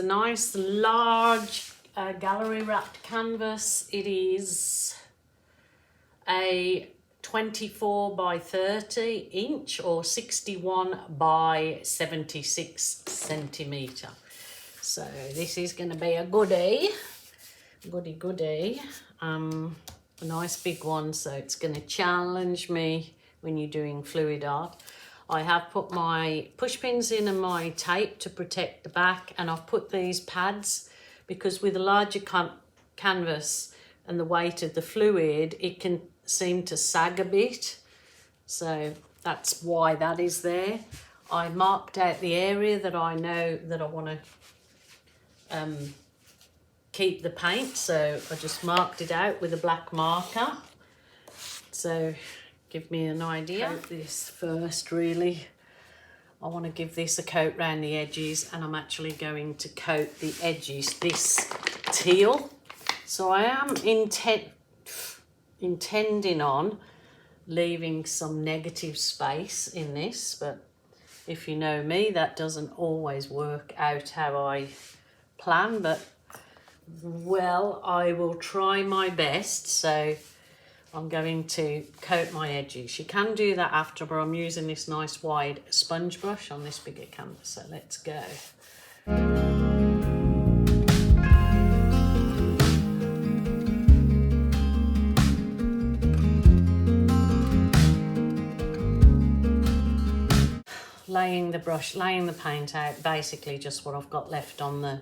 nice large gallery wrapped canvas. It is a 24 by 30 inch or 61 by 76 centimetre. So this is going to be a goodie. A nice big one, so it's going to challenge me when you're doing fluid art. I have put my push pins in and my tape to protect the back, and I've put these pads because with a larger canvas and the weight of the fluid, it can seem to sag a bit. So that's why that is there. I marked out the area that I know that I want to keep the paint, so I just marked it out with a black marker. So give me an idea. Coat this first, really. I want to give this a coat around the edges, and I'm actually going to coat the edges this teal. So I am intending on leaving some negative space in this, but if you know me, that doesn't always work out how I plan, but well, I will try my best. So I'm going to coat my edges. You can do that after, but I'm using this nice wide sponge brush on this bigger canvas. So let's go. Laying the paint out, basically just what I've got left on the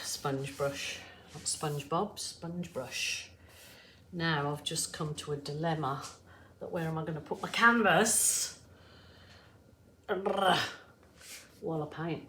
sponge brush, not sponge brush. Now I've just come to a dilemma that where am I going to put my canvas while I paint.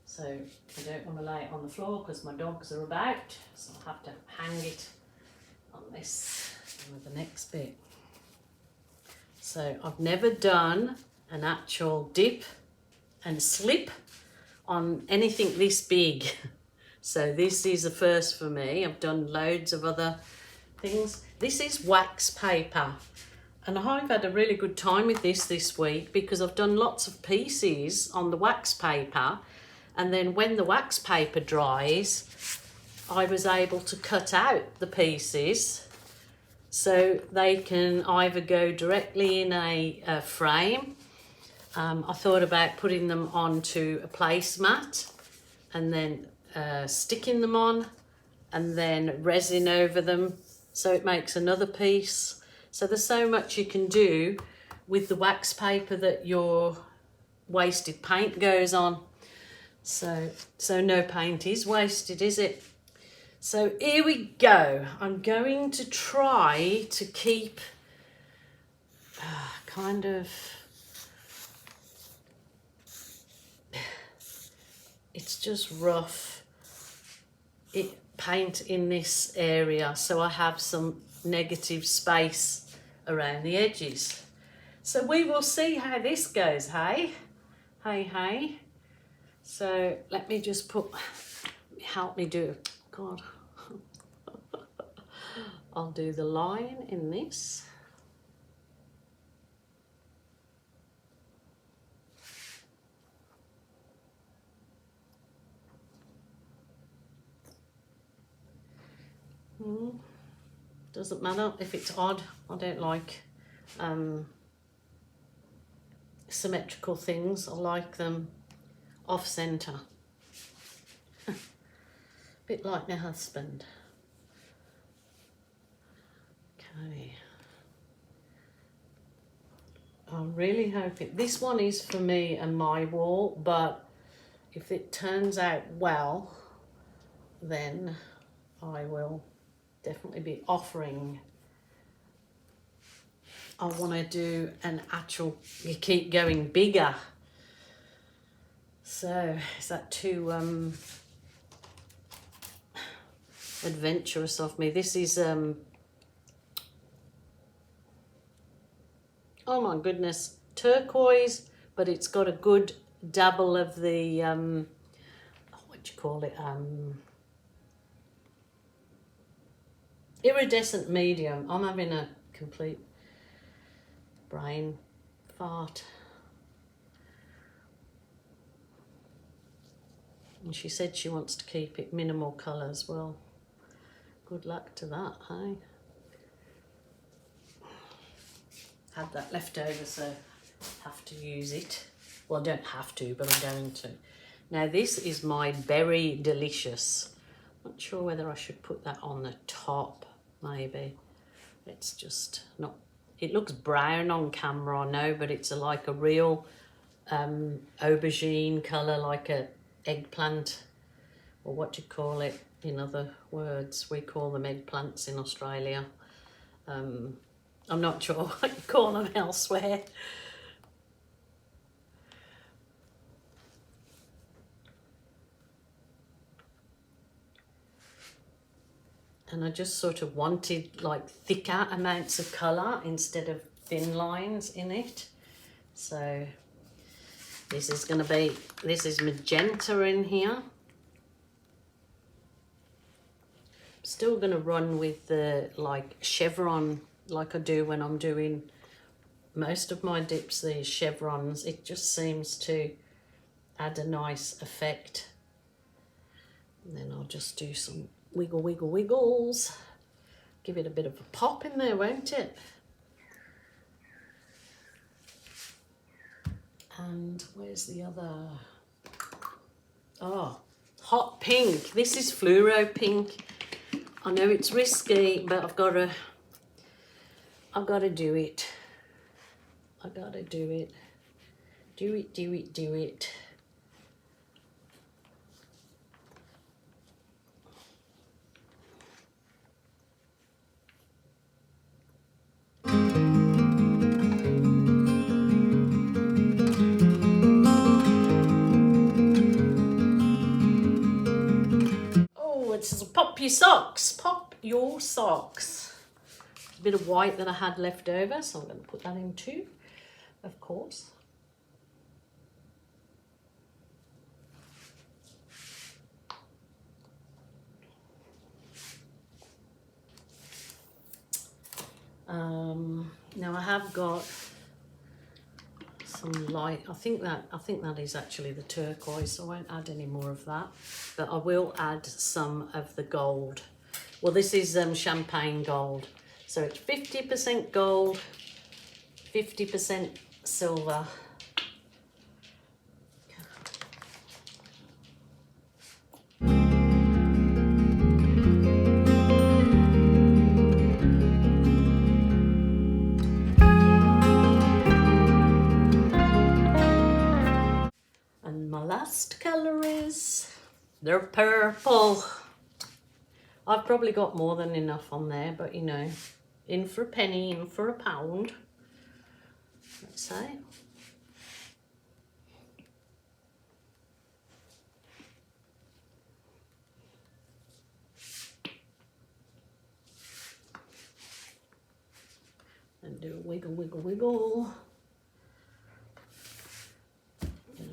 So I don't want to lay it on the floor because my dogs are about, so I'll have to hang it on this with the next bit. So I've never done an actual dip and slip on anything this big. So this is a first for me. I've done loads of other things. This is wax paper, and I've had a really good time with this week because I've done lots of pieces on the wax paper, and then when the wax paper dries, I was able to cut out the pieces so they can either go directly in a frame. I thought about putting them onto a placemat and then sticking them on and then resin over them so it makes another piece. So there's so much you can do with the wax paper that your wasted paint goes on. So no paint is wasted, is it? So here we go. I'm going to try to keep kind of, it's just rough paint in this area, so I have some negative space around the edges. So we will see how this goes, hey? Hey. So let me just help me do, God. I'll do the line in this. Doesn't matter if it's odd. I don't like symmetrical things. I like them off center. Bit like my husband. Okay. I'm really hoping this one is for me and my wall, but if it turns out well, then I will definitely be offering. I want to do an actual, you keep going bigger. So is that too adventurous of me? This is oh my goodness, turquoise, but it's got a good dabble of the what do you call it, iridescent medium. I'm having a complete brain fart. And she said she wants to keep it minimal colours. Well, good luck to that, hey? Had that left over, so have to use it. Well, I don't have to, but I'm going to. Now this is my Berry Delicious. Not sure whether I should put that on the top, maybe. It's just not, it looks brown on camera, I know, but it's like a real aubergine colour, like a eggplant, or what do you call it in other words? We call them eggplants in Australia. I'm not sure what you call them elsewhere. And I just sort of wanted like thicker amounts of colour instead of thin lines in it. So this is going to be, this is magenta in here. Still going to run with the like chevron like I do when I'm doing most of my dips, these chevrons. It just seems to add a nice effect. And then I'll just do some wiggles. Give it a bit of a pop in there, won't it? And where's the other? Oh, hot pink. This is fluoro pink. I know it's risky, but I've got to do it. I've got to do it. Do it. Oh, it says pop your socks. Pop your socks. A bit of white that I had left over, so I'm going to put that in too, of course. Now I have got some light. I think that is actually the turquoise, so I won't add any more of that, but I will add some of the gold. Well, this is champagne gold, so it's 50% gold, 50% silver. Last colour is the purple. I've probably got more than enough on there, but you know, in for a penny, in for a pound, let's say. And do a wiggle.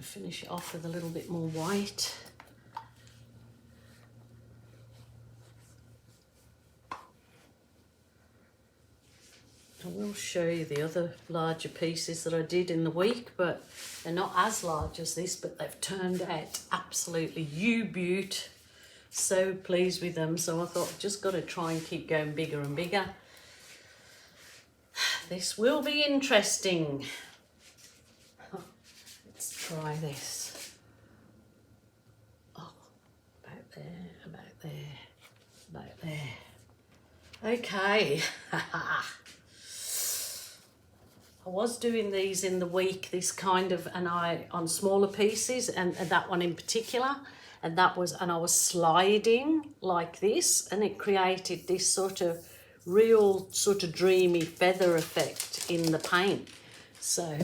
Finish it off with a little bit more white. I will show you the other larger pieces that I did in the week, but they're not as large as this, but they've turned out absolutely beaut. So pleased with them, so I thought just got to try and keep going bigger and bigger. This will be interesting. Try this. Oh, about there. Okay. I was doing these in the week, this kind of, and on smaller pieces, and that one in particular, and I was sliding like this, and it created this sort of real sort of dreamy feather effect in the paint. So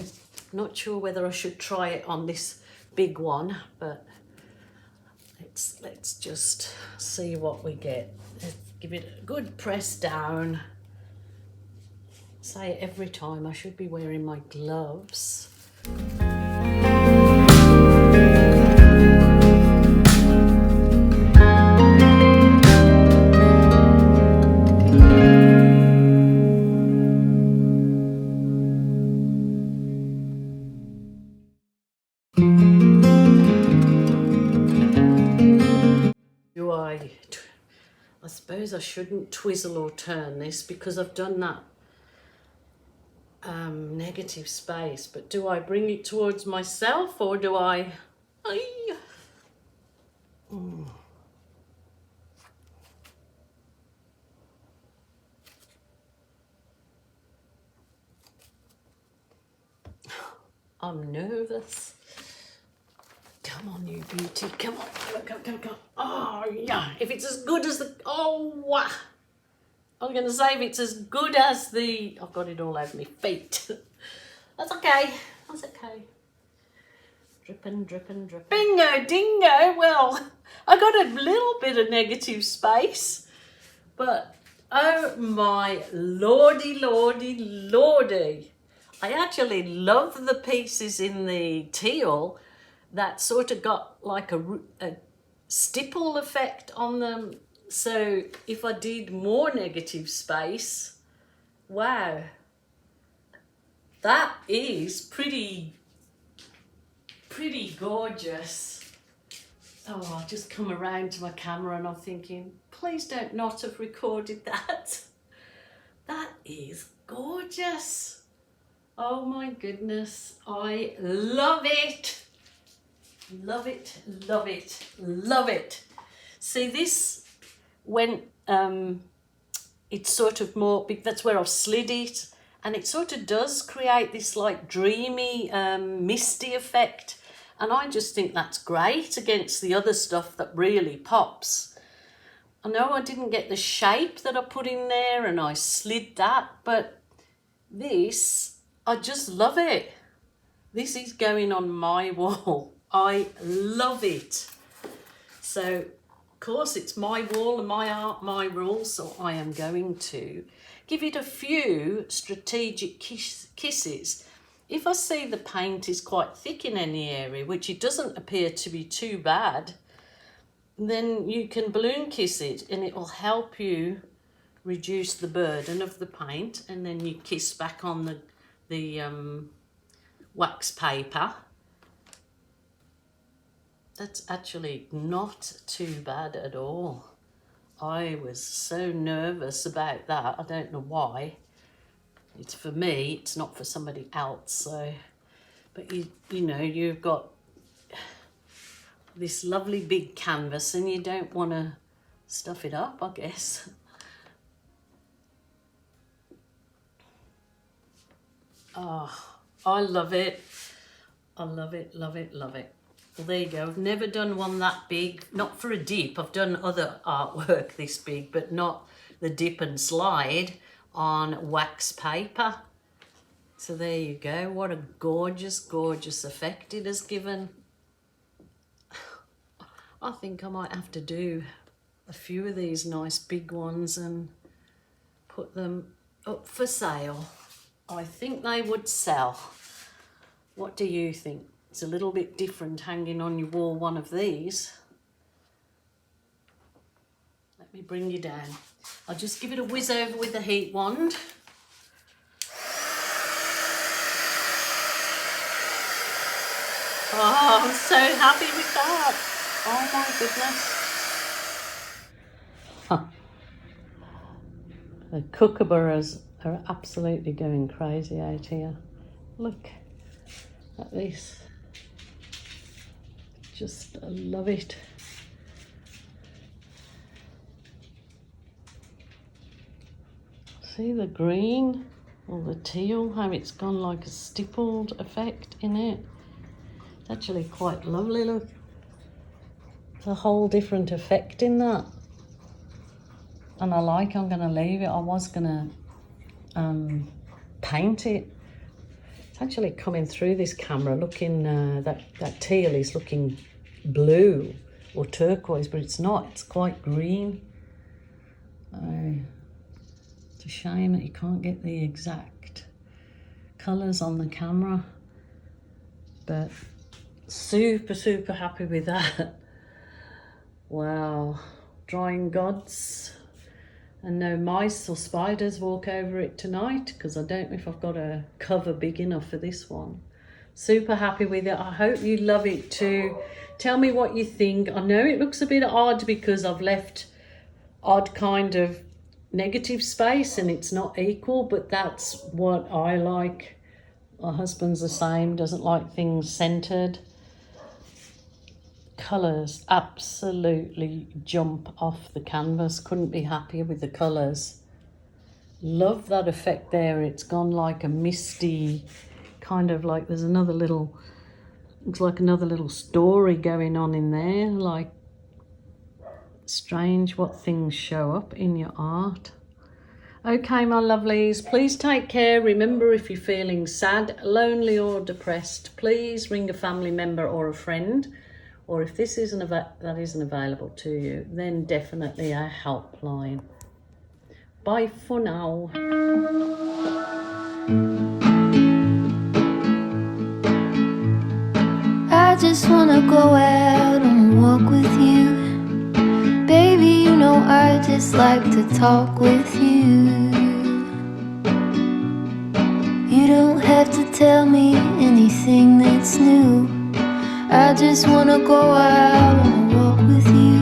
not sure whether I should try it on this big one, but let's just see what we get. Let's give it a good press down. Say it every time, I should be wearing my gloves. suppose I shouldn't twizzle or turn this because I've done that negative space, but do I bring it towards myself or do I... I'm nervous. Come on, you beauty. Come on. Come. Oh, yeah. If it's as good as the... Oh, wow. I'm going to say if it's as good as the... I've got it all over my feet. That's okay. That's okay. Dripping. Bingo, dingo. Well, I got a little bit of negative space. But, oh my lordy. I actually love the pieces in the teal that sort of got like a stipple effect on them. So if I did more negative space, wow, that is pretty gorgeous. Oh, I'll just come around to my camera and I'm thinking, please don't not have recorded that. That is gorgeous. Oh my goodness, I love it. Love it. See, this went, it's sort of more, that's where I've slid it, and it sort of does create this like dreamy, misty effect. And I just think that's great against the other stuff that really pops. I know I didn't get the shape that I put in there and I slid that, but this, I just love it. This is going on my wall. I love it. So, of course, it's my wall and my art, my rules, so I am going to give it a few strategic kisses. If I see the paint is quite thick in any area, which it doesn't appear to be too bad, then you can balloon kiss it and it will help you reduce the burden of the paint, and then you kiss back on the wax paper. That's actually not too bad at all. I was so nervous about that. I don't know why. It's for me, it's not for somebody else. So, but you know, you've got this lovely big canvas and you don't want to stuff it up, I guess. Oh, I love it. I love it. Well, there you go. I've never done one that big, not for a dip. I've done other artwork this big, but not the dip and slide on wax paper. So there you go. What a gorgeous effect it has given. I think I might have to do a few of these nice big ones and put them up for sale. I think they would sell. What do you think? It's a little bit different hanging on your wall, one of these. Let me bring you down. I'll just give it a whiz over with the heat wand. Oh, I'm so happy with that. Oh my goodness. The kookaburras are absolutely going crazy out here. Look at this. Just I love it. See the green or the teal, how it's gone like a stippled effect in it. It's actually quite lovely, look. There's a whole different effect in that. And I'm going to leave it. I was going to paint it. It's actually coming through this camera looking, that teal is looking blue or turquoise, but it's not. It's quite green. It's a shame that you can't get the exact colours on the camera, but super happy with that. Wow. Drying gods. And no mice or spiders walk over it tonight, because I don't know if I've got a cover big enough for this one. Super happy with it. I hope you love it too. Tell me what you think. I know it looks a bit odd because I've left odd kind of negative space and it's not equal, but that's what I like. My husband's the same, doesn't like things centered. Colours absolutely jump off the canvas. Couldn't be happier with the colours. Love that effect there. It's gone like a misty kind of, like there's another little, looks like another little story going on in there. Like, strange what things show up in your art. Okay, my lovelies, please take care. Remember, if you're feeling sad, lonely or depressed, please ring a family member or a friend. Or if this isn't that isn't available to you, then definitely a helpline. Bye for now. I just wanna go out on a walk with you. Baby, you know I just like to talk with you. You don't have to tell me anything that's new. I just wanna go out on a walk with you.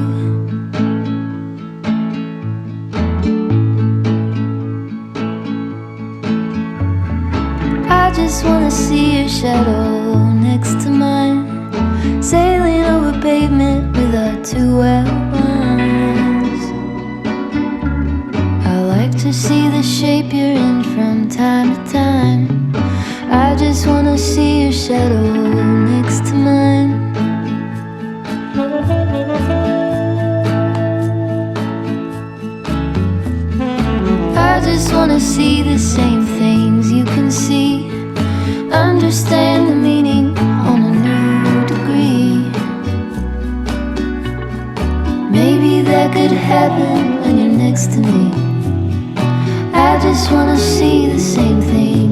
I just wanna see your shadow next to mine, sailing over pavement with our two outlines. I like to see the shape you're in from time to time. I just wanna see your shadow next to mine. I just wanna see the same things you can see, understand the meaning on a new degree. Maybe that could happen when you're next to me. I just wanna see the same thing